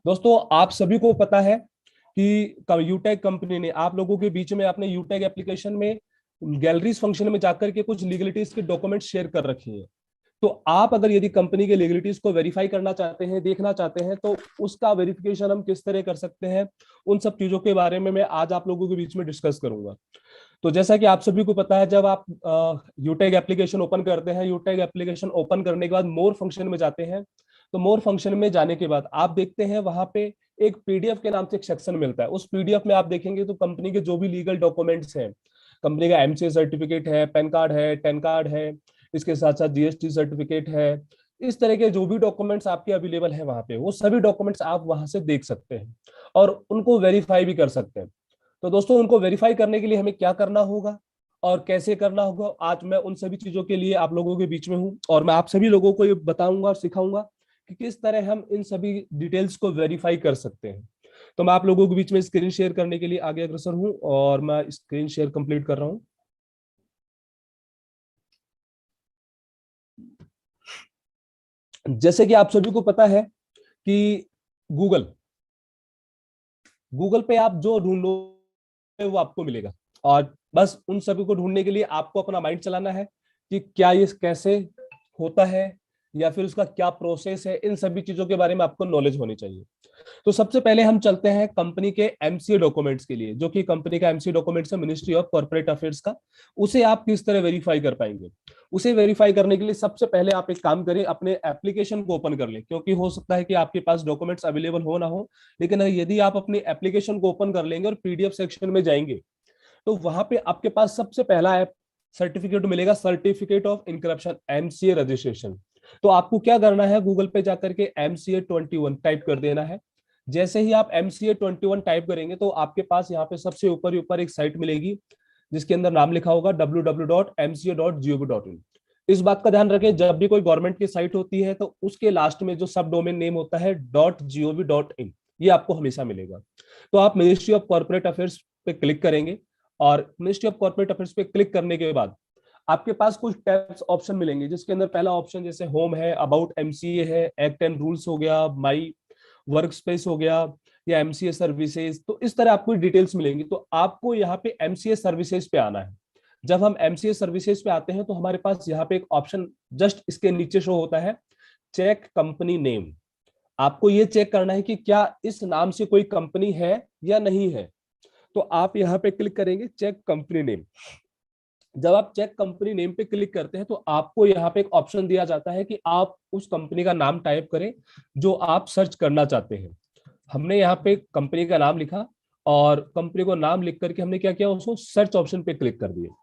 दोस्तों, आप सभी को पता है कि यूटेक कंपनी ने आप लोगों के बीच में अपने यूटेक एप्लीकेशन में गैलरीज फंक्शन में जाकर के कुछ लीगलिटीज के डॉक्यूमेंट शेयर कर रखी है। तो आप अगर यदि कंपनी के लीगलिटीज को वेरीफाई करना चाहते हैं, देखना चाहते हैं, तो उसका वेरिफिकेशन हम किस तरह कर सकते हैं, उन सब चीजों के बारे में मैं आज आप लोगों के बीच में डिस्कस करूंगा। तो जैसा कि आप सभी को पता है, जब आप यूटेक एप्लीकेशन ओपन करते हैं, यूटेक एप्लीकेशन ओपन करने के बाद मोर फंक्शन में जाते हैं। तो मोर फंक्शन में जाने के बाद आप देखते हैं वहां पे एक पीडीएफ के नाम से एक सेक्शन मिलता है। उस पीडीएफ में आप देखेंगे तो कंपनी के जो भी लीगल डॉक्यूमेंट्स हैं, कंपनी का एमसीए सर्टिफिकेट है, पैन कार्ड है, टेन कार्ड है, इसके साथ साथ जीएसटी सर्टिफिकेट है, इस तरह के जो भी डॉक्यूमेंट्स आपके अवेलेबल है वहां पे, वो सभी डॉक्यूमेंट्स आप वहां से देख सकते हैं और उनको वेरीफाई भी कर सकते हैं। तो दोस्तों, उनको वेरीफाई करने के लिए हमें क्या करना होगा और कैसे करना होगा, आज मैं उन सभी चीजों के लिए आप लोगों के बीच में हूं और मैं आप सभी लोगों को ये बताऊंगा और सिखाऊंगा कि किस तरह हम इन सभी डिटेल्स को वेरीफाई कर सकते हैं। तो मैं आप लोगों के बीच में स्क्रीन शेयर करने के लिए आगे अग्रसर हूं और मैं स्क्रीन शेयर कंप्लीट कर रहा हूं। जैसे कि आप सभी को पता है कि गूगल गूगल पे आप जो ढूंढोगे वो आपको मिलेगा, और बस उन सभी को ढूंढने के लिए आपको अपना माइंड चलाना है कि क्या ये कैसे होता है या फिर उसका क्या प्रोसेस है। इन सभी चीजों के बारे में आपको नॉलेज होनी चाहिए। तो सबसे पहले हम चलते हैं कंपनी के एमसीए डॉक्यूमेंट्स के लिए, जो कि कंपनी का एमसीए डॉक्यूमेंट्स है मिनिस्ट्री ऑफ कॉर्पोरेट अफेयर्स का। उसे आप किस तरह वेरीफाई कर पाएंगे? उसे वेरीफाई करने के लिए सबसे पहले आप एक काम करें, अपने एप्लीकेशन को ओपन कर लें, क्योंकि हो सकता है कि आपके पास डॉक्यूमेंट्स अवेलेबल हो ना हो। लेकिन यदि आप अपनी एप्लीकेशन को ओपन कर लेंगे और पीडीएफ सेक्शन में जाएंगे, तो वहां पे आपके पास सबसे पहला ऐप सर्टिफिकेट मिलेगा, certificate of encryption MCA registration. तो आपको क्या करना है, गूगल पे जाकर के MCA 21 टाइप कर देना है। जैसे ही आप MCA 21 टाइप करेंगे तो आपके पास यहाँ पे सबसे ऊपर ऊपर एक साइट मिलेगी जिसके अंदर नाम लिखा होगा www.mca.gov.in। इस बात का ध्यान रखें, जब भी कोई गवर्नमेंट की साइट होती है तो उसके लास्ट में जो सब डोमेन नेम होता है .gov.in, ये आपको हमेशा मिलेगा। तो आप मिनिस्ट्री ऑफ कॉर्पोरेट अफेयर्स पे क्लिक करेंगे और मिनिस्ट्री ऑफ कॉर्पोरेट अफेयर्स पे क्लिक करने के बाद आपके पास कुछ टैब्स ऑप्शन मिलेंगे, जिसके अंदर पहला ऑप्शन जैसे होम है, अबाउट एमसीए है, एक्ट एंड रूल्स हो गया, माई वर्क स्पेस हो गया, या एमसीए सर्विसेज। तो इस तरह आपको डिटेल्स मिलेंगी। तो आपको यहाँ पे एमसीए सर्विसेज पे आना है। जब हम एमसीए सर्विसेज पे आते हैं तो हमारे पास यहाँ पे एक ऑप्शन जस्ट इसके नीचे शो होता है, चेक कंपनी नेम। आपको ये चेक करना है कि क्या इस नाम से कोई कंपनी है या नहीं है। तो आप यहाँ पे क्लिक करेंगे चेक कंपनी नेम। जब आप चेक कंपनी नेम पे क्लिक करते हैं तो आपको यहाँ पे एक ऑप्शन दिया जाता है कि आप उस कंपनी का नाम टाइप करें जो आप सर्च करना चाहते हैं। हमने यहाँ पे कंपनी का नाम लिखा और कंपनी को नाम लिख करके हमने क्या किया, उसको सर्च ऑप्शन पे क्लिक कर दिया।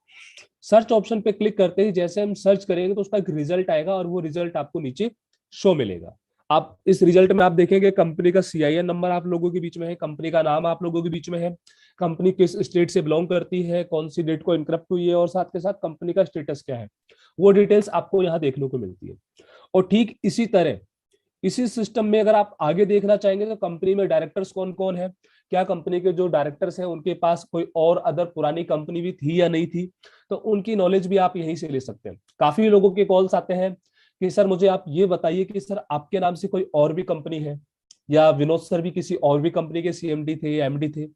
सर्च ऑप्शन पे क्लिक करते ही जैसे हम सर्च करेंगे तो उसका एक रिजल्ट आएगा और वो रिजल्ट आपको नीचे शो मिलेगा। आप इस रिजल्ट में आप देखेंगे कंपनी का सीआईएन नंबर आप लोगों के बीच में है, कंपनी का नाम आप लोगों के बीच में है, कंपनी किस स्टेट से बिलोंग करती है, कौन सी डेट को इनकरप्ट हुई है, और साथ के साथ कंपनी का स्टेटस क्या है, वो डिटेल्स आपको यहाँ देखने को मिलती है। और ठीक इसी तरह इसी सिस्टम में अगर आप आगे देखना चाहेंगे तो कंपनी में डायरेक्टर्स कौन कौन है, क्या कंपनी के जो डायरेक्टर्स हैं उनके पास कोई और अदर पुरानी कंपनी भी थी या नहीं थी, तो उनकी नॉलेज भी आप यहीं से ले सकते हैं। काफी लोगों के कॉल्स आते हैं कि सर मुझे आप ये बताइए कि सर आपके नाम से कोई और भी कंपनी है, या विनोद सर भी किसी और भी कंपनी के सीएमडी थे या एमडी थे,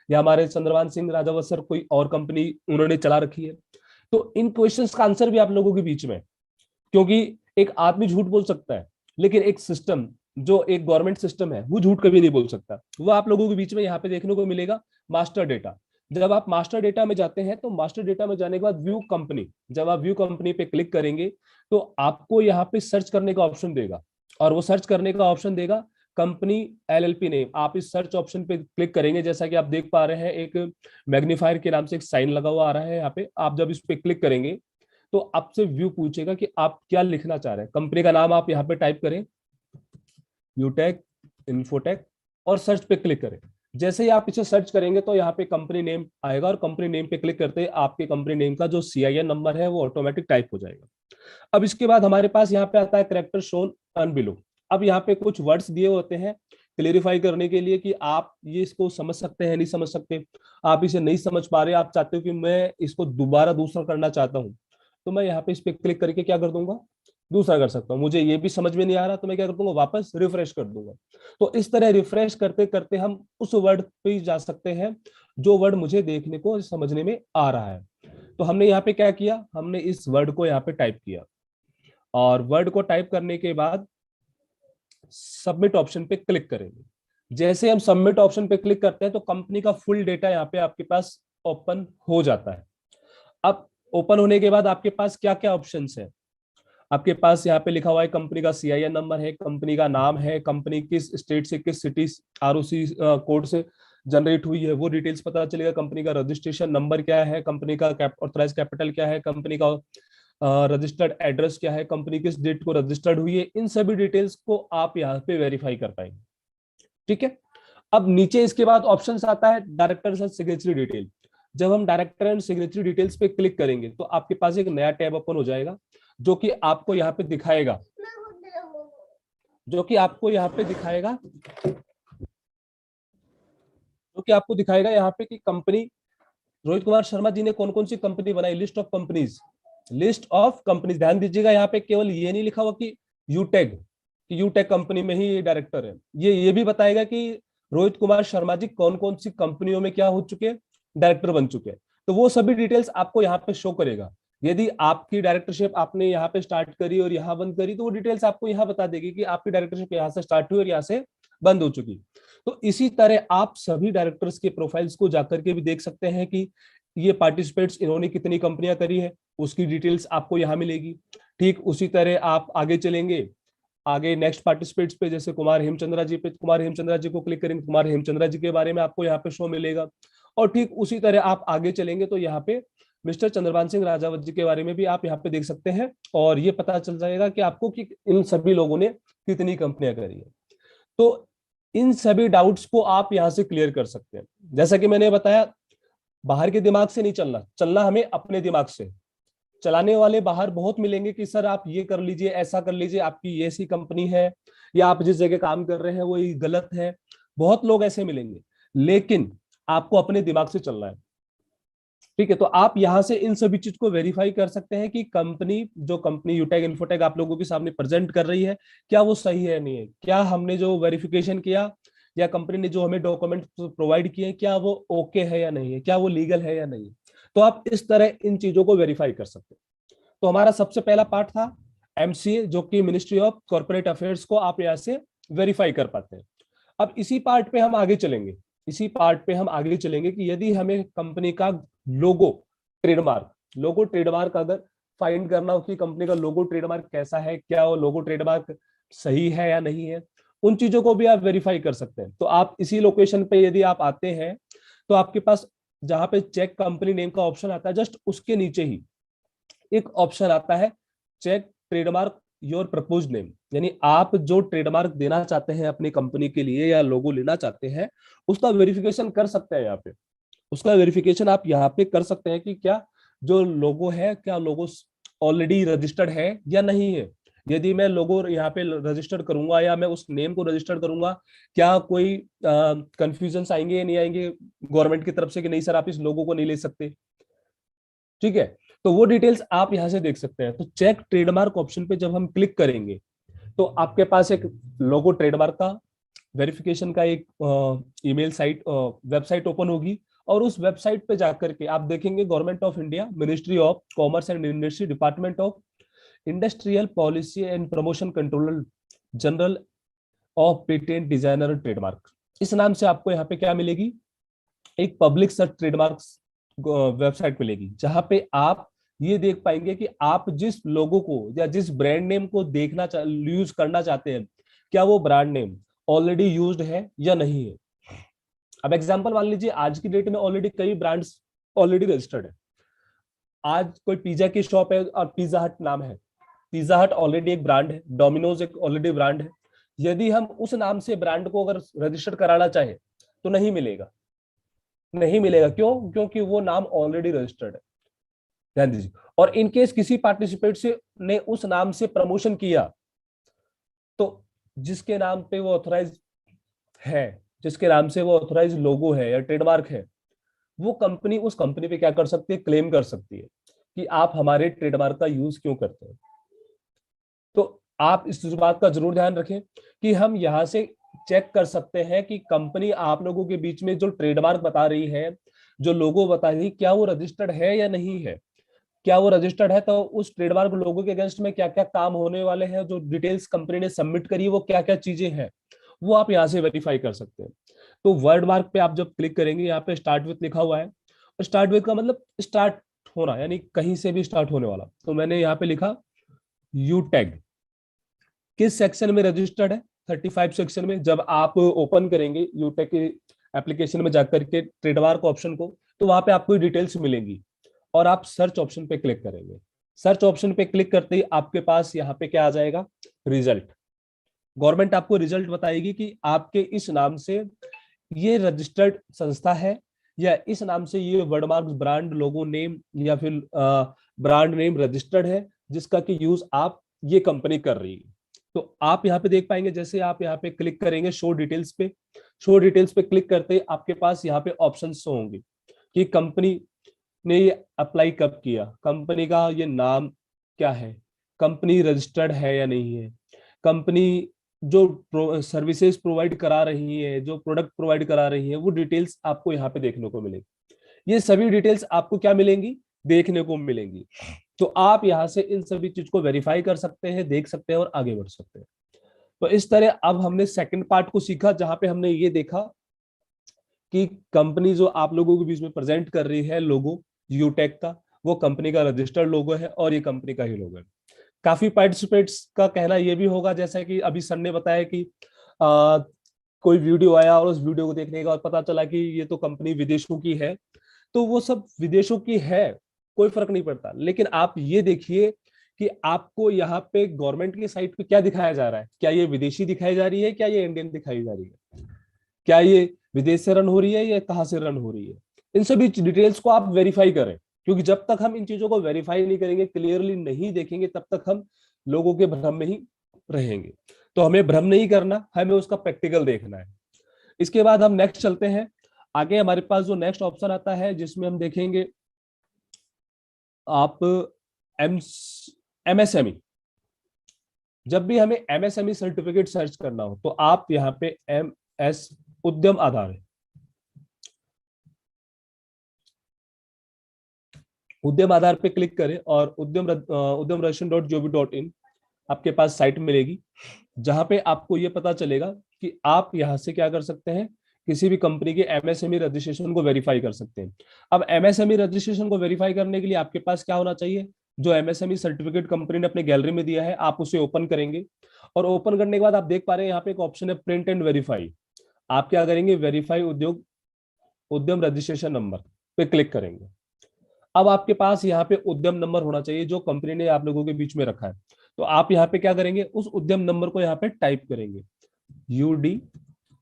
या हमारे चंद्रभान सिंह राजावत सर कोई और कंपनी उन्होंने चला रखी है। तो इन क्वेश्चंस का आंसर भी आप लोगों के बीच में, क्योंकि एक आदमी झूठ बोल सकता है लेकिन एक सिस्टम जो एक गवर्नमेंट सिस्टम है वो झूठ कभी नहीं बोल सकता। वो आप लोगों के बीच में यहाँ पे देखने को मिलेगा मास्टर डेटा। जब आप मास्टर डेटा में जाते हैं तो मास्टर डेटा में जाने के बाद व्यू कंपनी, जब आप व्यू कंपनी पे क्लिक करेंगे तो आपको यहाँ पे सर्च करने का ऑप्शन देगा, और वो सर्च करने का ऑप्शन देगा कंपनी एलएलपी नेम। आप इस सर्च ऑप्शन पे क्लिक करेंगे, जैसा कि आप देख पा रहे हैं एक मैग्नीफायर के नाम से एक साइन लगा हुआ आ रहा है यहाँ पे। आप जब इस पे क्लिक करेंगे तो आपसे व्यू पूछेगा कि आप क्या लिखना चाह रहे हैं। कंपनी का नाम आप यहाँ पे टाइप करें, यूटेक, इन्फोटेक, और सर्च पे क्लिक करें। जैसे ही आप इसे सर्च करेंगे तो यहाँ पे कंपनी नेम आएगा, और कंपनी नेम पे क्लिक करते ही आपके कंपनी नेम का जो सीआईएन नंबर है वो ऑटोमेटिक टाइप हो जाएगा। अब इसके बाद हमारे पास यहाँ पे आता है करेक्टर शोन अन बिलो। अब यहाँ पे कुछ वर्ड्स दिए होते हैं क्लेरिफाई करने के लिए कि आप ये इसको समझ सकते हैं नहीं समझ सकते, आप इसे नहीं समझ पा रहे, आप चाहते हो कि मैं इसको दोबारा दूसरा करना चाहता हूँ, तो मैं यहाँ पे इस पे क्लिक करके क्या कर दूंगा, दूसरा कर सकता हूँ। मुझे ये भी समझ में नहीं आ रहा तो मैं क्या कर दूंगा, वापस रिफ्रेश कर दूंगा। तो इस तरह रिफ्रेश करते करते हम उस वर्ड पे जा सकते हैं जो वर्ड मुझे देखने को समझने में आ रहा है। तो हमने यहाँ पे क्या किया, हमने इस वर्ड को यहाँ पे टाइप किया, और वर्ड को टाइप करने के बाद सबमिट ऑप्शन पे क्लिक करेंगे। जैसे हम सबमिट ऑप्शन पे क्लिक करते हैं तो कंपनी का फुल डेटा यहाँ पे आपके पास ओपन हो जाता है। अब ओपन होने के बाद आपके पास क्या क्या ऑप्शंस है, आपके पास यहाँ पे लिखा हुआ है कंपनी का सीआईएन नंबर है, कंपनी का नाम है, कंपनी किस स्टेट से किस सिटी आरओसी कोड से जनरेट हुई है वो डिटेल्स पता चलेगा, कंपनी का रजिस्ट्रेशन नंबर क्या है, कंपनी का ऑथराइज कैपिटल क्या है, कंपनी का रजिस्टर्ड एड्रेस क्या है, कंपनी किस डेट को रजिस्टर्ड हुई है, इन सभी डिटेल्स को आप यहाँ पे वेरीफाई कर पाएंगे। ठीक है। अब नीचे इसके बाद ऑप्शन आता है डायरेक्टर एंड सिग्नेचरी डिटेल। जब हम डायरेक्टर एंड सिग्नेचरी डिटेल्स पे क्लिक करेंगे तो आपके पास एक नया टैब ओपन हो जाएगा, जो कि आपको यहाँ पे दिखाएगा, जो कि आपको यहाँ पे दिखाएगा जो कि आपको दिखाएगा यहाँ पे कि कंपनी, रोहित कुमार शर्मा जी ने कौन कौन सी कंपनी बनाई, list of companies, list of companies. ध्यान दीजिएगा यहाँ पे केवल ये नहीं लिखा हुआ कि यूटेक, कि यूटेक कंपनी में ही डायरेक्टर है, ये भी बताएगा कि रोहित कुमार शर्मा जी कौन कौन सी कंपनियों में क्या हो चुके हैं, डायरेक्टर बन चुके हैं। तो वो सभी डिटेल्स आपको यहाँ पे शो करेगा। यदि आपकी डायरेक्टरशिप आपने यहाँ पे स्टार्ट करी और यहाँ बंद करी तो वो डिटेल्स आपको यहाँ बता देगी कि आपकी डायरेक्टरशिप यहाँ से स्टार्ट हुई और यहाँ से बंद हो चुकी। तो इसी तरह आप सभी डायरेक्टर्स के प्रोफाइल्स को जाकर के भी देख सकते हैं कि ये पार्टिसिपेट्स इन्होंने कितनी कंपनियां करी है, उसकी डिटेल्स आपको यहाँ मिलेगी। ठीक उसी तरह आप आगे चलेंगे, आगे नेक्स्ट पार्टिसिपेट्स पे जैसे कुमार हेमचंद्रा जी पे, कुमार हेमचंद्रा जी को क्लिक करेंगे, कुमार हेमचंद्रा जी के बारे में आपको यहाँ पे शो मिलेगा। और ठीक उसी तरह आप आगे चलेंगे तो यहाँ पे मिस्टर चंद्रभान सिंह राजावत जी के बारे में भी आप यहाँ पे देख सकते हैं, और ये पता चल जाएगा कि आपको कि इन सभी लोगों ने कितनी कंपनियां करी है। तो इन सभी डाउट्स को आप यहाँ से क्लियर कर सकते हैं। जैसा कि मैंने बताया, बाहर के दिमाग से नहीं चलना, चलना हमें अपने दिमाग से। चलाने वाले बाहर बहुत मिलेंगे कि सर आप ये कर लीजिए, ऐसा कर लीजिए, आपकी ये ऐसी कंपनी है, या आप जिस जगह काम कर रहे हैं वो ये गलत है, बहुत लोग ऐसे मिलेंगे। लेकिन आपको अपने दिमाग से चलना है। ठीक है। तो आप यहां से इन सभी चीज को वेरीफाई कर सकते हैं कि कंपनी, जो कंपनी यूटेक इन्फोटेक आप लोगों के सामने प्रेजेंट कर रही है, क्या वो सही है नहीं है, क्या हमने जो वेरिफिकेशन किया या कंपनी ने जो हमें डॉक्यूमेंट प्रोवाइड किए क्या वो ओके है या नहीं है, क्या वो लीगल है या नहीं है। तो आप इस तरह इन चीजों को वेरीफाई कर सकते हैं। तो हमारा सबसे पहला पार्ट था एमसीए, जो कि मिनिस्ट्री ऑफ कॉर्पोरेट अफेयर्स को आप यहाँ से वेरीफाई कर पाते हैं। अब इसी पार्ट पे हम आगे चलेंगे, इसी पार्ट पे हम आगे चलेंगे कि यदि हमें कंपनी का लोगो, ट्रेडमार्क अगर फाइंड करना हो कि कंपनी का लोगो ट्रेडमार्क कैसा है, क्या वो लोगो ट्रेडमार्क सही है या नहीं है, उन चीजों को भी आप वेरीफाई कर सकते हैं। तो आप इसी लोकेशन पे यदि आप आते हैं तो आपके पास जहां पे चेक कंपनी नेम का ऑप्शन आता है, जस्ट उसके नीचे ही एक ऑप्शन आता है check trademark your propose name, यानी आप जो ट्रेडमार्क देना चाहते हैं अपनी कंपनी के लिए या लोगो लेना चाहते हैं उसका वेरिफिकेशन कर सकते हैं। यहाँ पे उसका वेरिफिकेशन आप यहाँ पे कर सकते हैं कि क्या जो लोगो है, क्या लोगो ऑलरेडी रजिस्टर्ड है या नहीं है। यदि मैं लोगो यहाँ पे रजिस्टर करूंगा या मैं उस नेम को रजिस्टर करूंगा, क्या कोई कंफ्यूजन आएंगे या नहीं आएंगे गवर्नमेंट की तरफ से कि नहीं सर आप इस लोगो को नहीं ले सकते। ठीक है। तो वो डिटेल्स आप यहां से देख सकते हैं। तो चेक ट्रेडमार्क ऑप्शन पे जब हम क्लिक करेंगे तो आपके पास एक लोगो ट्रेडमार्क का वेरिफिकेशन का एक ईमेल साइट, वेबसाइट ओपन होगी, और उस वेबसाइट पे जाकर के आप देखेंगे government of India, ministry of commerce and industry, department of industrial policy and promotion, controller general of patent designer and trademark, इस नाम से आपको यहाँ पे क्या मिलेगी, एक पब्लिक सर्च ट्रेडमार्क वेबसाइट मिलेगी, जहां पे आप ये देख पाएंगे कि आप जिस लोगो को या जिस ब्रांड नेम को देखना यूज करना चाहते हैं, क्या वो ब्रांड नेम ऑलरेडी यूज्ड है या नहीं है। अब एग्जांपल मान लीजिए आज की डेट में ऑलरेडी कई ब्रांड्स ऑलरेडी रजिस्टर्ड है। आज कोई पिज्जा की शॉप है और पिज्जा हट नाम है, पिज्जा हट ऑलरेडी एक ब्रांड है, डोमिनोज एक ऑलरेडी ब्रांड है। यदि हम उस नाम से ब्रांड को अगर रजिस्टर कराना चाहे तो नहीं मिलेगा, नहीं मिलेगा। क्यों? क्योंकि वो नाम ऑलरेडी रजिस्टर्ड है। ध्यान दीजिए। और इनकेस किसी पार्टिसिपेट से ने उस नाम से प्रमोशन किया तो जिसके नाम पे वो ऑथराइज है, जिसके नाम से वो ऑथराइज लोगो है या ट्रेडमार्क है, वो कंपनी उस कंपनी पे क्या कर सकती है, क्लेम कर सकती है कि आप हमारे ट्रेडमार्क का यूज क्यों करते हैं। तो आप इस बात का जरूर ध्यान रखें कि हम यहाँ से चेक कर सकते हैं कि कंपनी आप लोगों के बीच में जो ट्रेडमार्क बता रही है, जो लोगो बता रही है, क्या वो रजिस्टर्ड है या नहीं है। क्या वो रजिस्टर्ड है तो उस ट्रेडमार्क लोगो के अगेंस्ट में क्या क्या काम होने वाले हैं, जो डिटेल्स कंपनी ने सबमिट करी है वो क्या क्या चीजें हैं, वो आप यहाँ से वेरीफाई कर सकते हैं। तो वर्ड मार्क पे आप जब क्लिक करेंगे, यहाँ पे स्टार्ट विथ लिखा हुआ है, और स्टार्ट विथ का मतलब स्टार्ट होना, यानी कहीं से भी स्टार्ट होने वाला। तो मैंने यहाँ पे लिखा यू टैग, किस सेक्शन में रजिस्टर्ड है, 35 सेक्शन में। जब आप ओपन करेंगे यूटेक के एप्लीकेशन में जाकर के ट्रेडमार्क ऑप्शन को, तो वहां पे आपको डिटेल्स मिलेंगी, और आप सर्च ऑप्शन पे क्लिक करेंगे। सर्च ऑप्शन पे क्लिक करते ही आपके पास यहाँ पे क्या आ जाएगा, रिजल्ट। गवर्नमेंट आपको रिजल्ट बताएगी कि आपके इस नाम से ये रजिस्टर्ड संस्था है, या इस नाम से ये वर्डमार्क ब्रांड लोगो नेम या फिर ब्रांड नेम रजिस्टर्ड है, जिसका कि यूज आप ये कंपनी कर रही है। तो आप यहाँ पे देख पाएंगे, जैसे आप यहाँ पे क्लिक करेंगे शो डिटेल्स पे, शो डिटेल्स पे क्लिक करते ही आपके पास यहाँ पे ऑप्शन शो होंगे कि कंपनी ने ये अप्लाई कब किया, कंपनी का ये नाम क्या है, कंपनी रजिस्टर्ड है या नहीं है, कंपनी जो सर्विसेज प्रोवाइड करा रही है, जो प्रोडक्ट प्रोवाइड करा रही है, वो डिटेल्स आपको यहाँ पे देखने को मिलेगी। ये सभी डिटेल्स आपको क्या मिलेंगी, देखने को मिलेंगी। तो आप यहाँ से इन सभी चीज को वेरीफाई कर सकते हैं, देख सकते हैं और आगे बढ़ सकते हैं। तो इस तरह अब हमने सेकंड पार्ट को सीखा, जहां पे हमने ये देखा कि कंपनी जो आप लोगों के बीच में प्रेजेंट कर रही है लोगो यूटेक का, वो कंपनी का रजिस्टर्ड लोगो है और ये कंपनी का ही लोगो है। काफी पार्टिसिपेट्स का कहना ये भी होगा, जैसा कि अभी सर ने बताया कि कोई वीडियो आया और उस वीडियो को देखने के बाद पता चला कि ये तो कंपनी विदेशों की है, तो वो सब विदेशों की है, कोई फर्क नहीं पड़ता। लेकिन आप ये देखिए कि आपको यहाँ पे गवर्नमेंट की साइट पे क्या दिखाया जा रहा है, क्या ये विदेशी दिखाई जा रही है, क्या ये इंडियन दिखाई जा रही है, क्या ये विदेश से रन हो रही है या कहाँ से रन हो रही है। इन सभी डिटेल्स को आप वेरीफाई करें, क्योंकि जब तक हम इन चीजों को वेरीफाई नहीं करेंगे, क्लियरली नहीं देखेंगे, तब तक हम लोगों के भ्रम में ही रहेंगे। तो हमें भ्रम नहीं करना, हमें उसका प्रैक्टिकल देखना है। इसके बाद हम नेक्स्ट चलते हैं आगे। हमारे पास जो नेक्स्ट ऑप्शन आता है, जिसमें हम देखेंगे आप एमएसएमई। जब भी हमें एमएसएमई सर्टिफिकेट सर्च करना हो, तो आप यहाँ पे एमएस उद्यम आधार है, उद्यम आधार पे क्लिक करें और उद्यम रजिस्ट्रेशन.gov.in आपके पास साइट मिलेगी, जहां पे आपको ये पता चलेगा कि आप यहां से क्या कर सकते हैं, किसी भी कंपनी के एमएसएमई रजिस्ट्रेशन को वेरीफाई कर सकते हैं। अब एमएसएमई रजिस्ट्रेशन को वेरीफाई करने के लिए आपके पास क्या होना चाहिए, जो एमएसएमई सर्टिफिकेट कंपनी ने अपने गैलरी में दिया है, आप उसे ओपन करेंगे, और ओपन करने के बाद आप देख पा रहे हैं यहाँ पे एक ऑप्शन है प्रिंट एंड वेरीफाई। आप क्या करेंगे, वेरीफाई उद्यम रजिस्ट्रेशन नंबर पे क्लिक करेंगे। अब आपके पास यहाँ पे उद्यम नंबर होना चाहिए, जो कंपनी ने आप लोगों के बीच में रखा है। तो आप यहाँ पे क्या करेंगे, उस उद्यम नंबर को यहाँ पे टाइप करेंगे, यूडी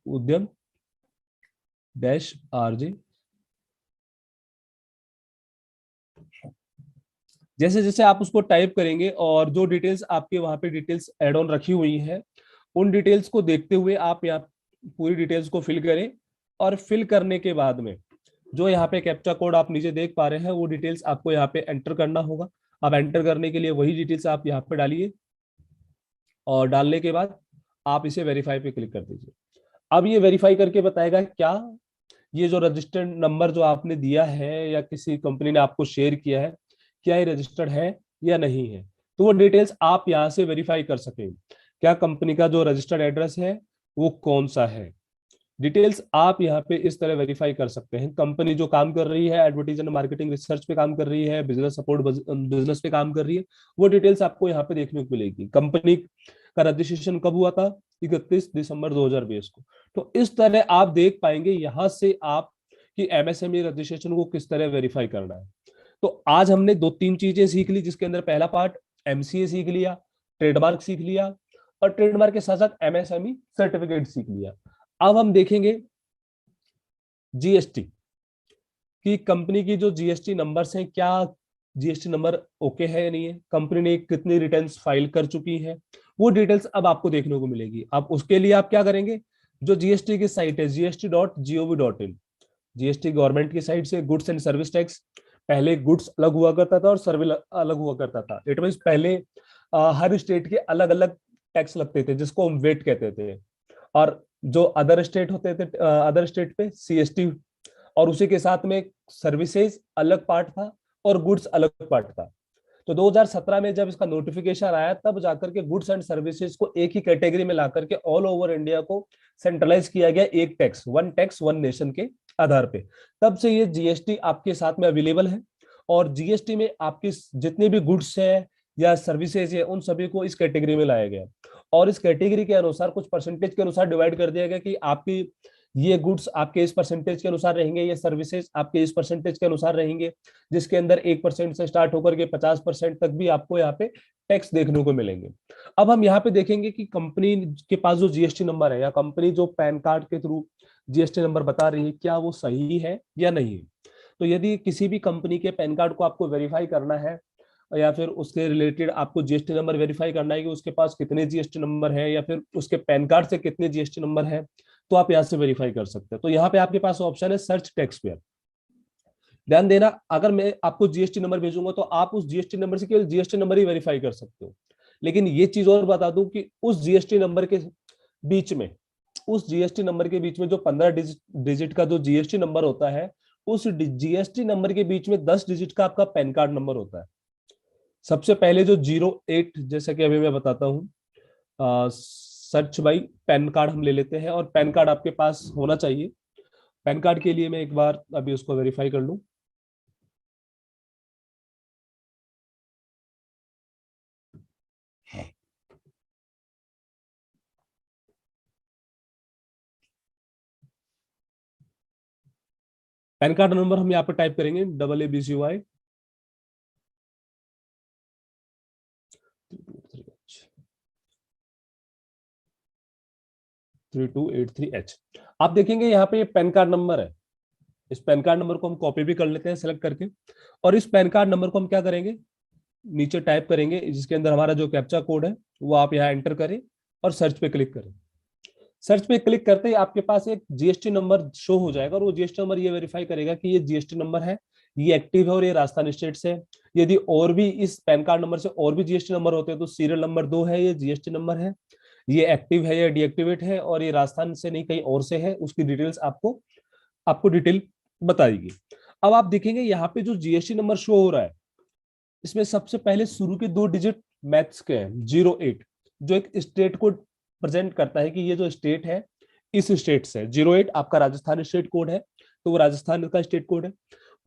उद्यम -RJ। जैसे जैसे आप उसको टाइप करेंगे और जो डिटेल्स आपके वहां पे डिटेल्स एड ऑन रखी हुई है, उन डिटेल्स को देखते हुए आप यहाँ पूरी डिटेल्स को फिल करें। और फिल करने के बाद में जो यहाँ पे कैप्चा कोड आप नीचे देख पा रहे हैं, वो डिटेल्स आपको यहाँ पे एंटर करना होगा। अब एंटर करने के लिए वही डिटेल्स आप यहाँ पे डालिए, और डालने के बाद आप इसे वेरीफाई पे क्लिक कर दीजिए। अब ये वेरीफाई करके बताएगा क्या ये जो रजिस्टर्ड नंबर जो आपने दिया है या किसी कंपनी ने आपको शेयर किया है, क्या ये रजिस्टर्ड है या नहीं है। तो वो डिटेल्स आप यहाँ से वेरीफाई कर सकेंगे, क्या कंपनी का जो रजिस्टर्ड एड्रेस है वो कौन सा है। डिटेल्स आप यहाँ पे इस तरह वेरीफाई कर सकते हैं। कंपनी जो काम कर रही है, एडवर्टीजमेंट मार्केटिंग रिसर्च पे काम कर रही है, बिजनेस सपोर्ट बिजनेस पे काम कर रही है, वो डिटेल्स आपको यहाँ पे देखने को मिलेगी। कंपनी का रजिस्ट्रेशन कब हुआ था, 31 दिसंबर 2020 को। तो इस तरह आप देख पाएंगे यहाँ से आप कि एमएसएमई रजिस्ट्रेशन को किस तरह वेरीफाई करना है। तो आज हमने दो तीन चीजें सीख ली, जिसके अंदर पहला पार्ट एमसीए सीख लिया, ट्रेडमार्क सीख लिया, और ट्रेडमार्क के साथ साथ एमएसएमई सर्टिफिकेट सीख लिया। अब हम देखेंगे जीएसटी कि कंपनी की जो जीएसटी नंबर्स हैं, क्या जीएसटी नंबर ओके है या नहीं है, कंपनी ने कितनी रिटर्न्स फाइल कर चुकी है, वो डिटेल्स अब आपको देखने को मिलेगी। अब उसके लिए आप क्या करेंगे, जो जीएसटी की साइट है gst.gov.in, जीएसटी गवर्नमेंट की साइट से गुड्स एंड सर्विस टैक्स, पहले गुड्स अलग हुआ करता था और सर्विस अलग हुआ करता था। इट मीन पहले हर स्टेट के अलग अलग टैक्स लगते थे जिसको हम वेट कहते थे। और जो अदर स्टेट होते थे, अदर स्टेट पे सीएसटी, और उसी के साथ में सर्विसेज अलग पार्ट था और गुड्स अलग पार्ट था। तो 2017 में जब इसका नोटिफिकेशन आया तब जाकर के गुड्स एंड सर्विसेज को एक ही कैटेगरी में ला करके ऑल ओवर इंडिया को सेंट्रलाइज किया गया, एक टैक्स वन नेशन के आधार पे। तब से ये जीएसटी आपके साथ में अवेलेबल है, और जीएसटी में आपकी जितने भी गुड्स है या सर्विसेज है उन सभी को इस कैटेगरी में लाया गया, और इस कैटेगरी के अनुसार कुछ परसेंटेज के अनुसार डिवाइड कर दिया गया कि आपकी ये गुड्स आपके इस परसेंटेज के अनुसार रहेंगे, ये सर्विसेज आपके इस परसेंटेज के अनुसार रहेंगे, जिसके अंदर 1% से स्टार्ट होकर के 50% तक भी आपको यहाँ पे टैक्स देखने को मिलेंगे। अब हम यहाँ पे देखेंगे कि कंपनी के पास जो जीएसटी नंबर है या कंपनी जो पैन कार्ड के थ्रू जीएसटी नंबर बता रही है क्या वो सही है या नहीं है। तो यदि किसी भी कंपनी के पैन कार्ड को आपको वेरीफाई करना है या फिर उसके रिलेटेड आपको जीएसटी नंबर वेरीफाई करना है कि उसके पास कितने जीएसटी नंबर है या फिर उसके पैन कार्ड से कितने जीएसटी नंबर है, तो आप यहाँ से वेरीफाई कर सकते हैं। तो यहाँ पे आपके पास ऑप्शन है सर्च टैक्स पेयर। ध्यान देना, अगर मैं आपको जीएसटी नंबर भेजूंगा तो आप उस जीएसटी नंबर से केवल जीएसटी नंबर ही वेरीफाई कर सकते हो। लेकिन ये चीज और बता दूं कि उस जीएसटी नंबर के बीच में, उस जीएसटी नंबर के बीच में जो 15 डिजिट का जो जीएसटी नंबर होता है, उस जीएसटी नंबर के बीच में 10 डिजिट का आपका पैन कार्ड नंबर होता है। सबसे पहले जो 08, जैसे कि अभी मैं बताता हूँ, सर्च बाई पैन कार्ड हम ले लेते हैं, और पैन कार्ड आपके पास होना चाहिए। पैन कार्ड के लिए मैं एक बार अभी उसको वेरीफाई कर लूं। पैन कार्ड नंबर हम यहाँ पे टाइप करेंगे AABCY 3283H। आप देखेंगे यहाँ पे ये पैन कार्ड नंबर है। इस पैन कार्ड नंबर को हम कॉपी भी कर लेते हैं सेलेक्ट करके, और इस पैन कार्ड नंबर को हम क्या करेंगे, नीचे टाइप करेंगे, जिसके अंदर हमारा जो कैप्चा कोड है वो आप यहाँ एंटर करें और सर्च पे क्लिक करें। सर्च पे क्लिक करते ही आपके पास एक जीएसटी नंबर शो हो जाएगा, और वो जीएसटी नंबर ये वेरीफाई करेगा कि ये जीएसटी नंबर है, ये एक्टिव है और ये राजस्थान स्टेट से है। यदि और भी इस पैन कार्ड नंबर से और भी जीएसटी नंबर होते हैं तो सीरियल नंबर 2 है, ये जीएसटी नंबर है, ये एक्टिव है या डीएक्टिवेट है, और ये राजस्थान से नहीं कहीं और से है, उसकी डिटेल्स आपको आपको डिटेल बताएगी। अब आप देखेंगे यहाँ पे जो जीएसटी नंबर शो हो रहा है, इसमें सबसे पहले शुरू के 2 डिजिट मैथ्स के हैं 08, जो एक स्टेट को प्रेजेंट करता है कि ये जो स्टेट है इस स्टेट से। 08 आपका राजस्थान स्टेट कोड है, तो वो राजस्थान का स्टेट कोड है।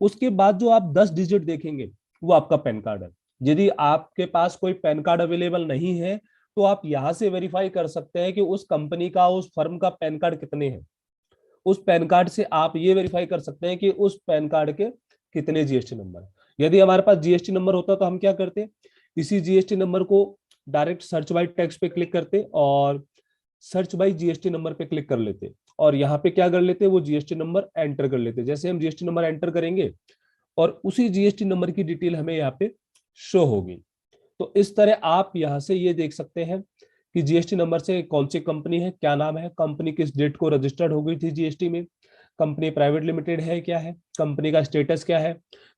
उसके बाद जो आप 10 डिजिट देखेंगे वो आपका पैन कार्ड है। यदि आपके पास कोई पैन कार्ड अवेलेबल नहीं है तो आप यहां से वेरीफाई कर सकते हैं कि उस कंपनी का, उस फर्म का पैन कार्ड कितने हैं। उस पैन कार्ड से आप ये वेरीफाई कर सकते हैं कि उस पैन कार्ड के कितने जीएसटी नंबर है। यदि हमारे पास जीएसटी नंबर होता तो हम क्या करते, इसी जीएसटी नंबर को डायरेक्ट सर्च बाय टेक्स्ट पे क्लिक करते और सर्च बाय जीएसटी नंबर पे क्लिक कर लेते, और यहाँ पे क्या कर लेते, वो जीएसटी नंबर एंटर कर लेते। जैसे हम जीएसटी नंबर एंटर करेंगे और उसी जीएसटी नंबर की डिटेल हमें यहाँ पे शो होगी। तो इस तरह आप यहाँ से ये देख सकते हैं कि जीएसटी नंबर से कौन सी कंपनी है, क्या नाम है, कंपनी किस डेट को रजिस्टर्ड हो गई थी जीएसटी में, कंपनी प्राइवेट लिमिटेड है क्या है, कंपनी का स्टेटस क्या है,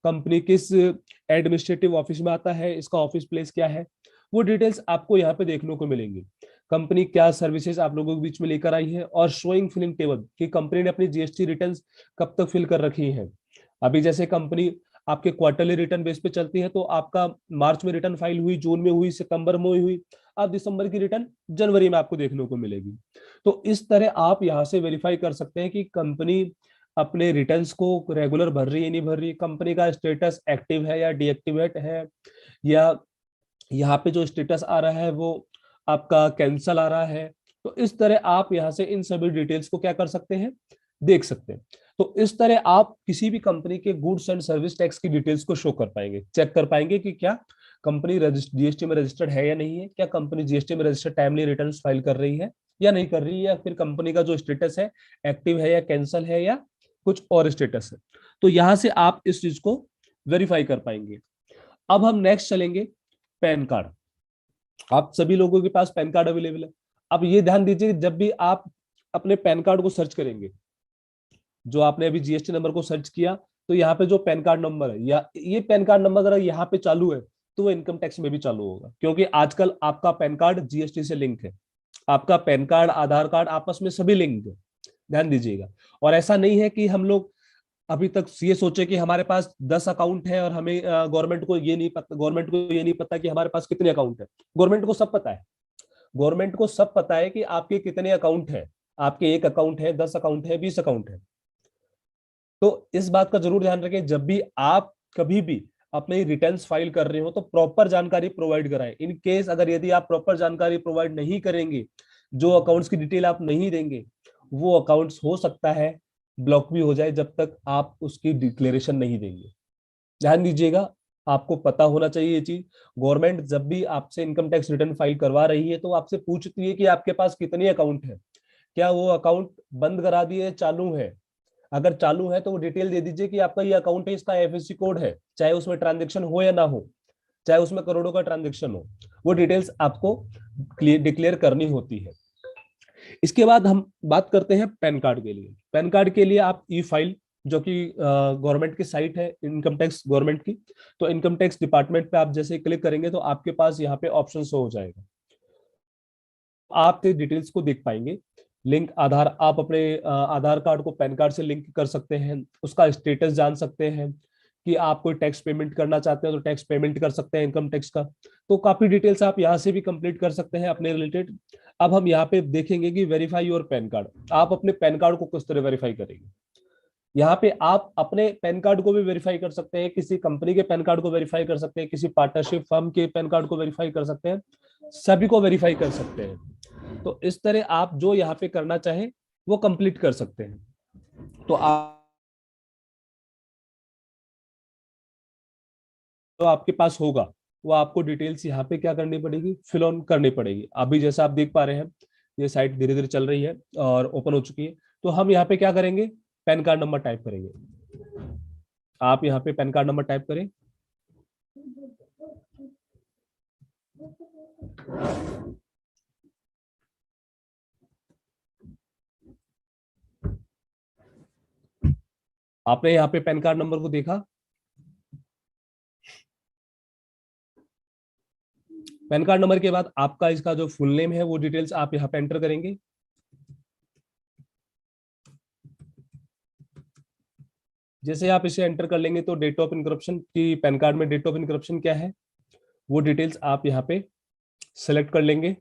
कंपनी किस एडमिनिस्ट्रेटिव ऑफिस में आता है, इसका ऑफिस प्लेस क्या है, वो डिटेल्स आपको यहाँ पे देखने को मिलेंगी। कंपनी क्या सर्विसेज आप लोगों के बीच में लेकर आई है, और शोइंग फिलिंग टेबल कि कंपनी ने अपनी जीएसटी रिटर्न्स कब तक फिल कर रखी है। अभी जैसे कंपनी आपके क्वार्टरली रिटर्न बेस पे चलती है, तो आपका मार्च में रिटर्न फाइल हुई, जून में हुई, सितंबर में हुई, अब दिसंबर की रिटर्न जनवरी में आपको देखने को मिलेगी। तो इस तरह आप यहाँ से वेरीफाई कर सकते हैं कि कंपनी अपने रिटर्न्स को रेगुलर भर रही है नहीं भर रही, कंपनी का स्टेटस एक्टिव है या डीएक्टिवेट है, या यहाँ पे जो स्टेटस आ रहा है वो आपका कैंसल आ रहा है। तो इस तरह आप यहाँ से इन सभी डिटेल्स को क्या कर सकते हैं, देख सकते हैं। तो इस तरह आप किसी भी कंपनी के गुड्स एंड सर्विस टैक्स की डिटेल्स को शो कर पाएंगे, चेक कर पाएंगे कि क्या कंपनी जीएसटी में रजिस्टर्ड है या नहीं है, क्या कंपनी जीएसटी में रजिस्टर्ड टाइमली रिटर्न फाइल कर रही है या नहीं कर रही है, या फिर कंपनी का जो स्टेटस है एक्टिव है या कैंसल है या कुछ और स्टेटस है। तो यहां से आप इस चीज को वेरीफाई कर पाएंगे। अब हम नेक्स्ट चलेंगे, पैन कार्ड। आप सभी लोगों के पास पैन कार्ड अवेलेबल है। अब ये ध्यान दीजिए, जब भी आप अपने पैन कार्ड को सर्च करेंगे, जो आपने अभी जीएसटी नंबर को सर्च किया, तो यहाँ पे जो पैन कार्ड नंबर है या ये पैन कार्ड नंबर अगर यहाँ पे चालू है तो वो इनकम टैक्स में भी चालू होगा, क्योंकि आजकल आपका पैन कार्ड जीएसटी से लिंक है, आपका पैन कार्ड आधार कार्ड आपस में सभी लिंक है, ध्यान दीजिएगा। और ऐसा नहीं है कि हम लोग अभी तक ये सोचे कि हमारे पास 10 अकाउंट है और हमें गवर्नमेंट को ये नहीं पता, गवर्नमेंट को ये नहीं पता कि हमारे पास कितने अकाउंट है। गवर्नमेंट को सब पता है, गवर्नमेंट को सब पता है कि आपके कितने अकाउंट है, आपके 1 अकाउंट है, 10 अकाउंट है, 20 अकाउंट है। तो इस बात का जरूर ध्यान रखें, जब भी आप कभी भी अपने रिटर्न्स फाइल कर रहे हो तो प्रॉपर जानकारी प्रोवाइड कराएं। इन केस अगर यदि आप प्रॉपर जानकारी प्रोवाइड नहीं करेंगे, जो अकाउंट्स की डिटेल आप नहीं देंगे, वो अकाउंट्स हो सकता है ब्लॉक भी हो जाए जब तक आप उसकी डिक्लेरेशन नहीं देंगे। ध्यान दीजिएगा, आपको पता होना चाहिए ये चीज। गवर्नमेंट जब भी आपसे इनकम टैक्स रिटर्न फाइल करवा रही है तो आपसे पूछती है कि आपके पास कितने अकाउंट है, क्या वो अकाउंट बंद करा दिए, चालू है। अगर चालू है तो वो डिटेल दे दीजिए कि आपका ये अकाउंट है, इसका एफएससी कोड है, चाहे उसमें ट्रांजेक्शन हो या ना हो, चाहे उसमें करोड़ों का ट्रांजेक्शन हो, वो डिटेल्स आपको डिक्लेयर करनी होती है। इसके बाद हम बात करते हैं पैन कार्ड के लिए। पैन कार्ड के लिए आप ई फाइल, जो कि गवर्नमेंट की साइट है इनकम टैक्स गवर्नमेंट की, तो इनकम टैक्स डिपार्टमेंट पे आप जैसे क्लिक करेंगे तो आपके पास यहाँ पे ऑप्शन शो हो जाएगा, आप डिटेल्स को देख पाएंगे। लिंक आधार, आप अपने आधार कार्ड को पैन कार्ड से लिंक कर सकते हैं, उसका स्टेटस जान सकते हैं कि आप कोई टैक्स पेमेंट करना चाहते हैं तो टैक्स पेमेंट कर सकते हैं इनकम टैक्स का। तो काफी डिटेल्स आप यहाँ से भी कंप्लीट कर सकते हैं अपने रिलेटेड। अब हम यहाँ पे देखेंगे कि वेरीफाई योर पैन कार्ड, आप अपने पैन कार्ड को किस तरह वेरीफाई करेंगे। यहाँ पे आप अपने पैन कार्ड को भी वेरीफाई कर सकते हैं, किसी कंपनी के पैन कार्ड को वेरीफाई कर सकते हैं, किसी पार्टनरशिप फर्म के पैन कार्ड को वेरीफाई कर सकते हैं, सभी को वेरीफाई कर सकते हैं। तो इस तरह आप जो यहाँ पे करना चाहें वो कंप्लीट कर सकते हैं। तो आपके पास होगा वो आपको डिटेल्स यहाँ पे क्या करनी पड़ेगी, फिल ऑन करनी पड़ेगी। अभी जैसा आप देख पा रहे हैं ये साइट धीरे धीरे चल रही है और ओपन हो चुकी है। तो हम यहाँ पे क्या करेंगे, पैन कार्ड नंबर टाइप करेंगे। आप यहाँ पे पैन कार्ड नंबर टाइप करें। आपने यहाँ पे पैन कार्ड नंबर को देखा। पैन कार्ड नंबर के बाद आपका इसका जो फुल नेम है वो डिटेल्स आप यहाँ पे एंटर करेंगे। जैसे आप इसे एंटर कर लेंगे तो डेट ऑफ इनक्रप्शन की, पैन कार्ड में डेट ऑफ इनक्रप्शन क्या है वो डिटेल्स आप यहाँ पे सेलेक्ट कर लेंगे।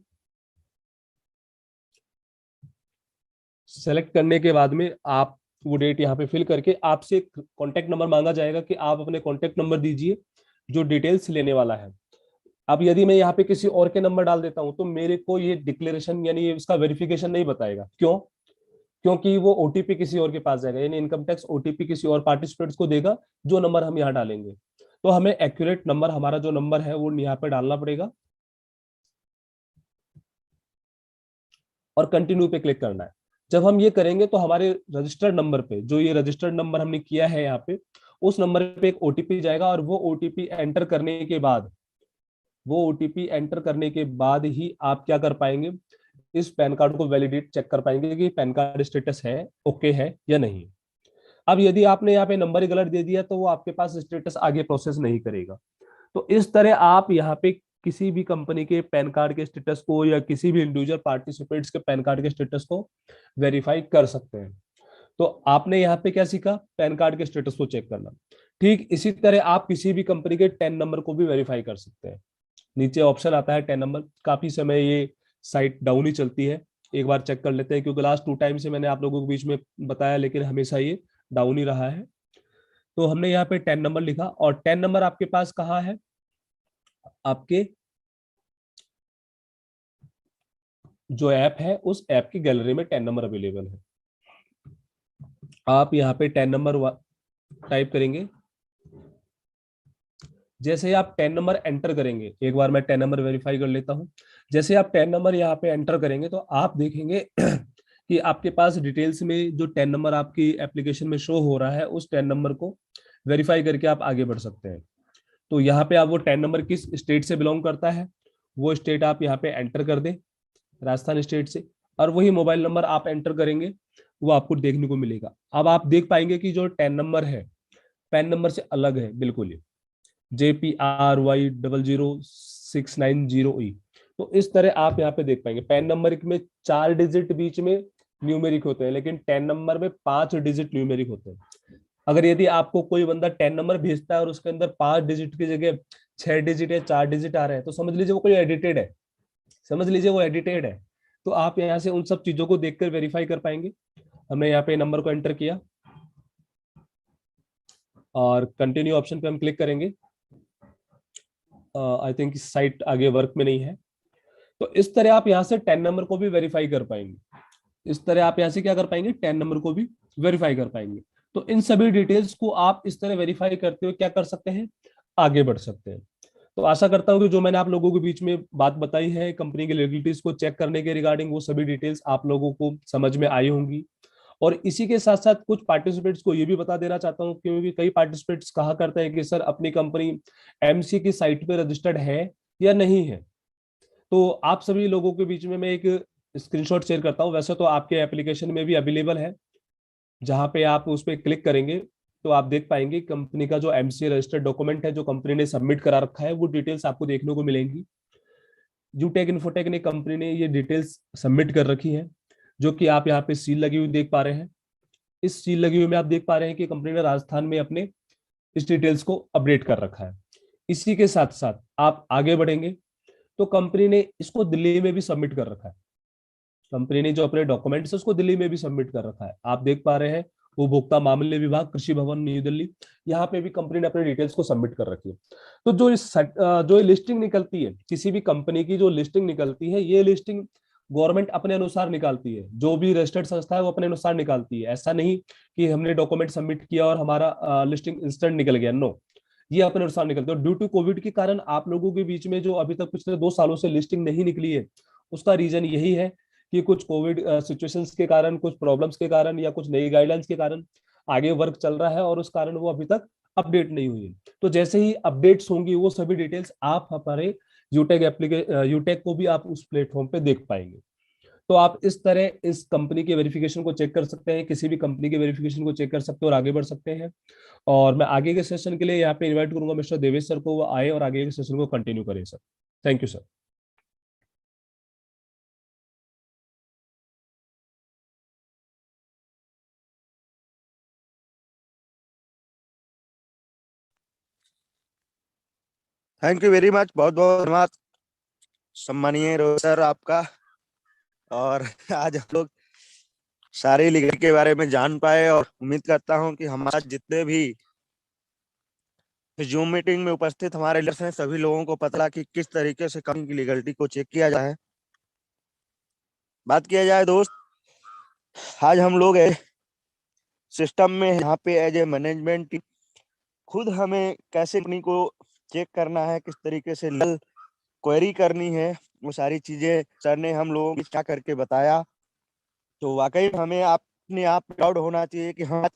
सेलेक्ट करने के बाद में आप वो डेट यहाँ पे फिल करके आपसे कॉन्टेक्ट नंबर मांगा जाएगा कि आप अपने कॉन्टेक्ट नंबर दीजिए जो डिटेल्स लेने वाला है। अब यदि मैं यहाँ पे किसी और के नंबर डाल देता हूं तो मेरे को ये डिक्लेरेशन यानी इसका वेरिफिकेशन नहीं बताएगा। क्यों? क्योंकि वो ओटीपी किसी और के पास जाएगा, यानी इनकम टैक्स ओटीपी किसी और पार्टिसिपेंट्स को देगा जो नंबर हम यहाँ डालेंगे। तो हमें एक्यूरेट नंबर, हमारा जो नंबर है वो यहाँ पे डालना पड़ेगा और कंटिन्यू पे क्लिक करना है। जब हम ये करेंगे तो हमारे रजिस्टर्ड नंबर पे, जो ये रजिस्टर्ड नंबर हमने किया है यहाँ पे, उस नंबर पे एक ओटीपी जाएगा और वो ओटीपी एंटर करने के बाद, वो ओटीपी एंटर करने के बाद ही आप क्या कर पाएंगे, इस पैन कार्ड को वैलिडेट चेक कर पाएंगे कि पैन कार्ड स्टेटस है, ओके है या नहीं। अब यदि आपने यहाँ पे नंबर ही गलत दे दिया तो वो आपके पास स्टेटस आगे प्रोसेस नहीं करेगा। तो इस तरह आप यहाँ पे किसी भी कंपनी के पैन कार्ड के स्टेटस को या किसी भी इंडिविजुअल पार्टिसिपेंट्स के पैन कार्ड के स्टेटस को वेरीफाई कर सकते हैं। तो आपने यहाँ पे क्या सीखा, पैन कार्ड के स्टेटस को चेक करना। ठीक इसी तरह आप किसी भी कंपनी के 10 नंबर को भी वेरीफाई कर सकते हैं। नीचे ऑप्शन आता है 10 नंबर। काफी समय ये साइट डाउन ही चलती है, एक बार चेक कर लेते हैं, क्योंकि लास्ट 2 टाइम से मैंने आप लोगों के बीच में बताया लेकिन हमेशा ये डाउन ही रहा है। तो हमने यहाँ पे 10 नंबर लिखा और 10 नंबर आपके पास कहाँ है, आपके जो ऐप है उस ऐप की गैलरी में 10 नंबर अवेलेबल है। आप यहाँ पे 10 नंबर टाइप करेंगे। जैसे आप 10 नंबर एंटर करेंगे, एक बार मैं 10 नंबर वेरीफाई कर लेता हूं। जैसे आप 10 नंबर यहाँ पे एंटर करेंगे तो आप देखेंगे कि आपके पास डिटेल्स में जो 10 नंबर आपकी एप्लीकेशन में शो हो रहा है उस 10 नंबर को वेरीफाई करके आप आगे बढ़ सकते हैं। तो यहाँ पे आप वो 10 नंबर किस स्टेट से बिलोंग करता है वो स्टेट आप यहाँ पे एंटर कर दें, राजस्थान स्टेट से, और वही मोबाइल नंबर आप एंटर करेंगे वो आपको देखने को मिलेगा। अब आप देख पाएंगे कि जो 10 नंबर है पैन नंबर से अलग है बिल्कुल ही। JPRY000690E। तो इस तरह आप यहाँ पे देख पाएंगे पैन नंबर में 4 डिजिट बीच में न्यूमेरिक होते हैं, लेकिन 10 नंबर में 5 डिजिट न्यूमेरिक होते हैं। अगर यदि आपको कोई बंदा 10 नंबर भेजता है और उसके अंदर 5 डिजिट की जगह 6 डिजिट या 4 डिजिट आ रहे हैं, तो समझ लीजिए वो कोई एडिटेड है, समझ लीजिए वो एडिटेड है। तो आप यहाँ से उन सब चीजों को देखकर वेरीफाई कर पाएंगे। हमने यहाँ पे नंबर को एंटर किया और कंटिन्यू ऑप्शन पे हम क्लिक करेंगे। आई थिंक साइट आगे वर्क में नहीं है। तो इस तरह आप यहाँ से 10 नंबर को भी वेरीफाई कर पाएंगे। इस तरह आप यहाँ से क्या कर पाएंगे, 10 नंबर को भी वेरीफाई कर पाएंगे। तो इन सभी डिटेल्स को आप इस तरह वेरीफाई करते हुए क्या कर सकते हैं, आगे बढ़ सकते हैं। तो आशा करता हूं कि जो मैंने आप लोगों के बीच में बात बताई है कंपनी की लीगलिटीज को चेक करने के रिगार्डिंग, वो सभी डिटेल्स आप लोगों को समझ में आई होंगी। और इसी के साथ साथ कुछ पार्टिसिपेंट्स को ये भी बता देना चाहता हूं, क्योंकि कई पार्टिसिपेंट्स कहा करते हैं कि सर अपनी कंपनी एमसी की साइट पे रजिस्टर्ड है या नहीं है। तो आप सभी लोगों के बीच में मैं एक स्क्रीनशॉट शेयर करता हूं। वैसे तो आपके एप्लीकेशन में भी अवेलेबल है, जहां पे आप उस पर क्लिक करेंगे तो आप देख पाएंगे कंपनी का जो एमसी रजिस्टर्ड डॉक्यूमेंट है जो कंपनी ने सबमिट करा रखा है, वो डिटेल्स आपको देखने को मिलेंगी। यूटेक इन्फोटेक ने कंपनी ने ये डिटेल्स सबमिट कर रखी है, जो कि आप यहाँ पे सील लगी हुई देख पा रहे हैं। इस सील लगी हुई में आप देख पा रहे हैं कि कंपनी ने राजस्थान में अपने इस डिटेल्स को अपडेट कर रखा है। इसी के साथ साथ आप आगे बढ़ेंगे तो कंपनी ने इसको दिल्ली में भी सबमिट कर रखा है। कंपनी ने जो अपने डॉक्यूमेंट्स है उसको दिल्ली में भी सबमिट कर रखा है। आप देख पा रहे हैं उपभोक्ता मामले विभाग, कृषि भवन, न्यू दिल्ली, यहाँ पे भी कंपनी ने अपने डिटेल्स को सबमिट कर रखी है। तो जो लिस्टिंग निकलती है, किसी भी कंपनी की जो लिस्टिंग निकलती है, ये लिस्टिंग गवर्नमेंट अपने अनुसार निकालती है। जो भी रजिस्टर्ड संस्था है वो अपने अनुसार निकालती है। ऐसा नहीं कि हमने डॉक्यूमेंट सबमिट किया और हमारा लिस्टिंग इंस्टेंट निकल गया, नो। ये अपने अनुसार निकलते हैं। ड्यू टू कोविड के कारण आप लोगों के बीच में जो अभी तक पिछले 2 सालों से लिस्टिंग नहीं निकली है, उसका रीजन यही है कि कुछ कोविड सिचुएशंस के कारण, कुछ प्रॉब्लम्स के कारण या कुछ नई गाइडलाइंस के कारण आगे वर्क चल रहा है और उस कारण वो अभी तक अपडेट नहीं हुई है। तो जैसे ही अपडेट्स होंगी वो सभी डिटेल्स आप हमारे यूटेक को भी आप उस प्लेटफॉर्म पे देख पाएंगे। तो आप इस तरह इस कंपनी के वेरिफिकेशन को चेक कर सकते हैं, किसी भी कंपनी के वेरिफिकेशन को चेक कर सकते हैं और आगे बढ़ सकते हैं। और मैं आगे के सेशन के लिए यहाँ पे इनवाइट करूंगा मिस्टर देवेश सर को, वो आए और आगे के सेशन को कंटिन्यू करें sir. Thank you sir. Thank you very much, बहुत बहुत धन्यवाद सम्मानीय रोहित सर आपका। और आज हम लोग सारे लीगल के बारे में जान पाए और उम्मीद करता हूं कि हमारा जितने भी जूम मीटिंग में उपस्थित हमारे लीडर्स हैं सभी लोगों को पता लगा कि किस तरीके से कंपनी की लीगलिटी को चेक किया जाए। बात किया जाए दोस्त, आज हम लोग सिस्टम में यहाँ पे एज ए मैनेजमेंट खुद हमें कैसे कंपनी को चेक करना है, किस तरीके से लीगल क्वेरी करनी है, वो सारी चीजें सर ने हम लोगों को क्या करके बताया। तो वाकई हमें अपने आप प्राउड होना चाहिए कि हम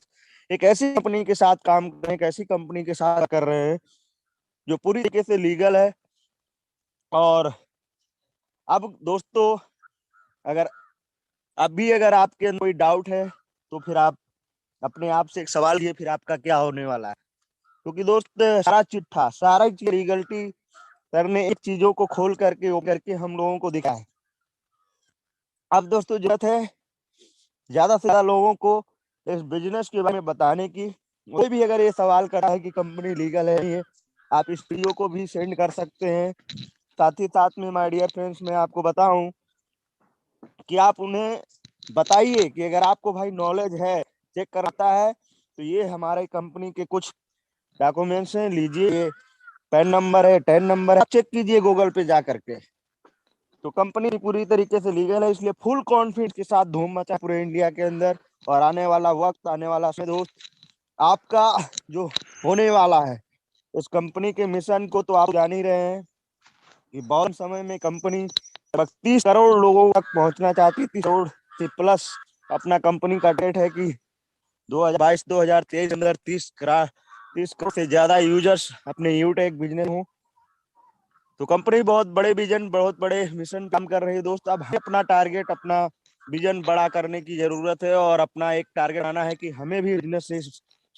एक ऐसी कंपनी के साथ काम कर रहे हैं, एक ऐसी कंपनी के साथ कर रहे हैं जो पूरी तरीके से लीगल है। और अब दोस्तों, अगर अगर आपके अंदर कोई डाउट है तो फिर आप अपने आप से एक सवाल किए फिर आपका क्या होने वाला है। क्योंकि दोस्त सारा चिट्ठा, सारा लीगलिटी सर ने एक चीजों को खोल करके वो करके हम लोगों को दिखा है। अब दोस्तों जरूरत है ज्यादा से ज्यादा लोगों को इस बिजनेस के बारे में बताने की। कोई भी अगर ये सवाल कर रहा है कि कंपनी लीगल है नहीं है, आप इस वीडियो को भी सेंड कर सकते हैं। साथ ही साथ में माय डियर फ्रेंड्स मैं आपको बताऊं कि आप उन्हें बताइए कि अगर आपको भाई नॉलेज है, चेक कराता है, तो ये हमारे कंपनी के कुछ डॉक्यूमेंट्स हैं, लीजिए। ये पैन नंबर है, 10 नंबर है, चेक कीजिए गूगल पे जा करके। तो कंपनी पूरी तरीके से लीगल है, इसलिए फुल कॉन्फिडेंस के साथ धूम मचा पूरे इंडिया के अंदर। और आने वाला वक्त, आने वाला समय दोस्त, आपका जो होने वाला है उस कंपनी के मिशन को तो आप जान ही रहे हैं कि बहुत समय में कंपनी 30 करोड़ लोगों तक पहुंचना चाहती, 30 करोड़ से प्लस अपना कंपनी का टारगेट है कि 2022-2023 अंदर 30 करोड़ से ज्यादा यूजर्स अपने यूटेक बिजनेस हो। तो कंपनी बहुत बड़े विजन, बहुत बड़े मिशन काम कर रही है दोस्त। अब अपना टारगेट, अपना विजन बड़ा करने की जरूरत है और अपना एक टारगेट आना है कि हमें भी बिजनेस से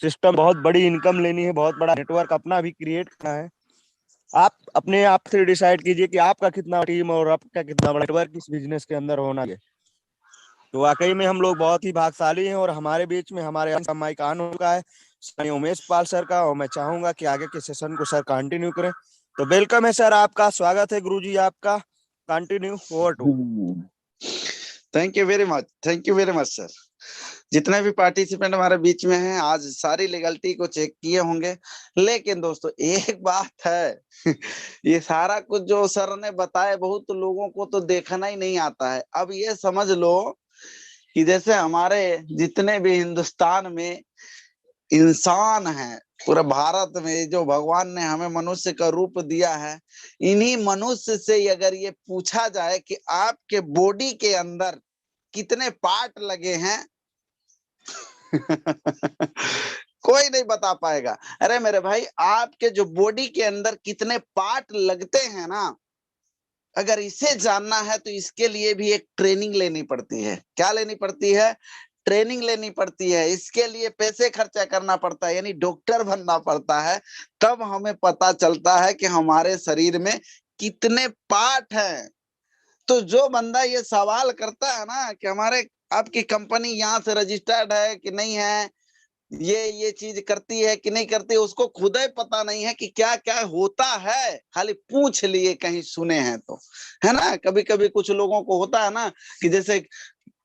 सिस्टम, बहुत बड़ी इनकम लेनी है, बहुत बड़ा नेटवर्क अपना भी क्रिएट करना है। आप अपने आप से डिसाइड कीजिए कि आपका कितना टीम और आपका कितना बड़ा नेटवर्क इस बिजनेस के अंदर होना है। तो वाकई में हम लोग बहुत ही भाग्यशाली हैं और हमारे बीच में हमारे माइक ऑन हो चुका है उमेश पाल सर का, और मैं चाहूंगा कि आगे के सेशन को सर कंटिन्यू करें। तो वेलकम है सर, आपका स्वागत है गुरुजी, आपका continue over to. Thank you very much sir. जितने भी पार्टिसिपेंट हमारे बीच में हैं आज सारी लीगलिटी को चेक किए होंगे, लेकिन दोस्तों एक बात है ये सारा कुछ जो सर ने बताया बहुत लोगों को तो देखना ही नहीं आता है। अब ये समझ लो कि जैसे हमारे जितने भी हिंदुस्तान में इंसान हैं, पूरे भारत में जो भगवान ने हमें मनुष्य का रूप दिया है, इन्हीं मनुष्य से अगर ये पूछा जाए कि आपके बॉडी के अंदर कितने पार्ट लगे हैं कोई नहीं बता पाएगा। अरे मेरे भाई, आपके जो बॉडी के अंदर कितने पार्ट लगते हैं ना, अगर इसे जानना है तो इसके लिए भी एक ट्रेनिंग लेनी पड़ती है। क्या लेनी पड़ती है? ट्रेनिंग लेनी पड़ती है। इसके लिए पैसे खर्चा करना पड़ता है, यानी डॉक्टर बनना पड़ता है। तब हमें पता चलता है कि हमारे शरीर में कितने पार्ट हैं। तो जो बंदा ये सवाल करता है ना कि हमारे आपकी कंपनी यहाँ से रजिस्टर्ड है कि नहीं है, ये चीज करती है कि नहीं करती, उसको खुद ही पता नहीं है कि क्या क्या होता है, खाली पूछ लिए कहीं सुने हैं तो, है ना। कभी कभी कुछ लोगों को होता है ना कि जैसे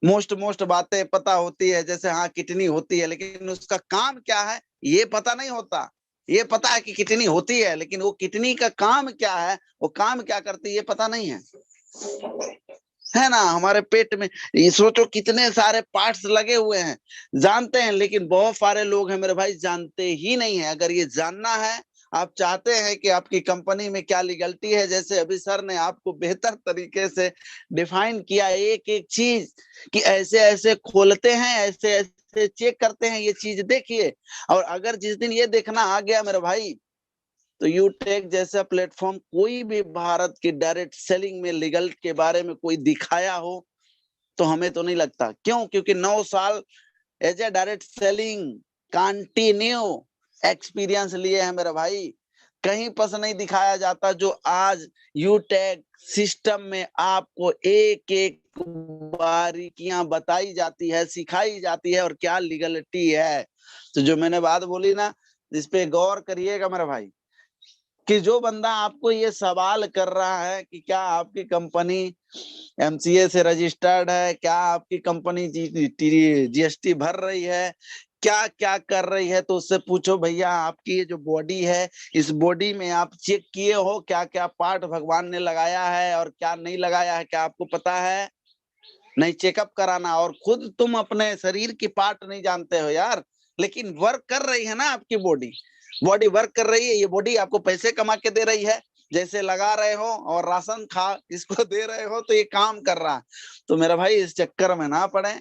मोस्ट बातें पता होती है, जैसे हाँ किडनी होती है, लेकिन उसका काम क्या है ये पता नहीं होता। ये पता है कि किडनी होती है, लेकिन वो किडनी का काम क्या है, वो काम क्या करती है ये पता नहीं है ना। हमारे पेट में ये सोचो कितने सारे पार्ट्स लगे हुए हैं, जानते हैं, लेकिन बहुत सारे लोग हैं मेरे भाई जानते ही नहीं है। अगर ये जानना है, आप चाहते हैं कि आपकी कंपनी में क्या लीगलिटी है, जैसे अभी सर ने आपको बेहतर तरीके से डिफाइन किया एक एक चीज कि ऐसे ऐसे खोलते हैं, ऐसे ऐसे चेक करते हैं, ये चीज देखिए। और अगर जिस दिन ये देखना आ गया मेरे भाई, तो यूटेक जैसा प्लेटफॉर्म कोई भी भारत की डायरेक्ट सेलिंग में लीगल के बारे में कोई दिखाया हो तो हमें तो नहीं लगता। क्यों? क्योंकि 9 साल as a direct selling continue experience लिए हैं मेरे भाई। कहीं पर से नहीं दिखाया जाता जो आज यूटेक सिस्टम में आपको एक एक बारीकियां बताई जाती है, सिखाई जाती है और क्या लीगलिटी है। तो जो मैंने बात बोली ना, इस पे गौर करिएगा मेरे भाई, कि जो बंदा आपको ये सवाल कर रहा है कि क्या आपकी कंपनी एमसीए से रजिस्टर्ड है, क्या आपकी कंपनी जीएसटी भर रही है, क्या क्या कर रही है, तो उससे पूछो भैया आपकी ये जो बॉडी है, इस बॉडी में आप चेक किए हो क्या क्या पार्ट भगवान ने लगाया है और क्या नहीं लगाया है, क्या आपको पता है? नहीं चेकअप कराना। और खुद तुम अपने शरीर की पार्ट नहीं जानते हो यार, लेकिन वर्क कर रही है ना आपकी बॉडी। बॉडी वर्क कर रही है, ये बॉडी आपको पैसे कमा के दे रही है, जैसे लगा रहे हो और राशन खा इसको दे रहे हो तो ये काम कर रहा है। तो मेरा भाई इस चक्कर में ना पड़े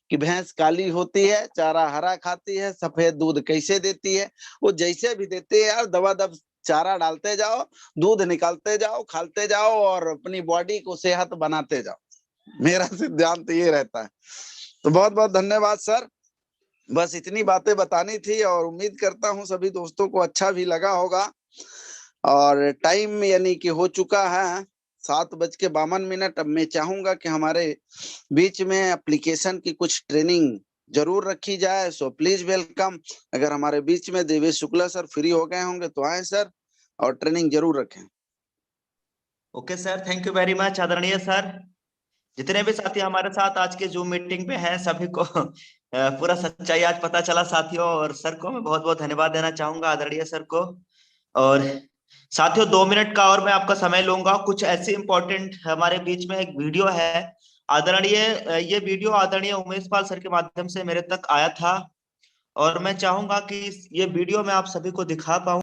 कि भैंस काली होती है, चारा हरा खाती है, सफेद दूध कैसे देती है। वो जैसे भी देती है यार, दबा दब चारा डालते जाओ, दूध निकालते जाओ, खाते जाओ और अपनी बॉडी को सेहत बनाते जाओ। मेरा सिद्धांत ये रहता है। तो बहुत बहुत धन्यवाद सर, बस इतनी बातें बतानी थी और उम्मीद करता हूँ सभी दोस्तों को अच्छा भी लगा होगा। और टाइम यानी कि हो चुका है 7:52। अब मैं चाहूंगा कि हमारे बीच में एप्लीकेशन की कुछ ट्रेनिंग जरूर रखी जाए। So please welcome. अगर हमारे बीच में देवेश शुक्ला सर फ्री हो गए होंगे तो आए सर और ट्रेनिंग जरूर रखें। Okay sir, thank you very much आदरणीय सर। जितने भी साथी हमारे साथ आज के जूम मीटिंग पे हैं सभी को पूरा सच्चाई आज पता चला साथियों, और सर को मैं बहुत बहुत धन्यवाद देना चाहूंगा, आदरणीय सर को। और साथियों 2 मिनट का और मैं आपका समय लूंगा। कुछ ऐसे इंपॉर्टेंट हमारे बीच में एक वीडियो है आदरणीय, ये वीडियो आदरणीय उमेश पाल सर के माध्यम से मेरे तक आया था और मैं चाहूंगा कि ये वीडियो मैं आप सभी को दिखा पाऊं।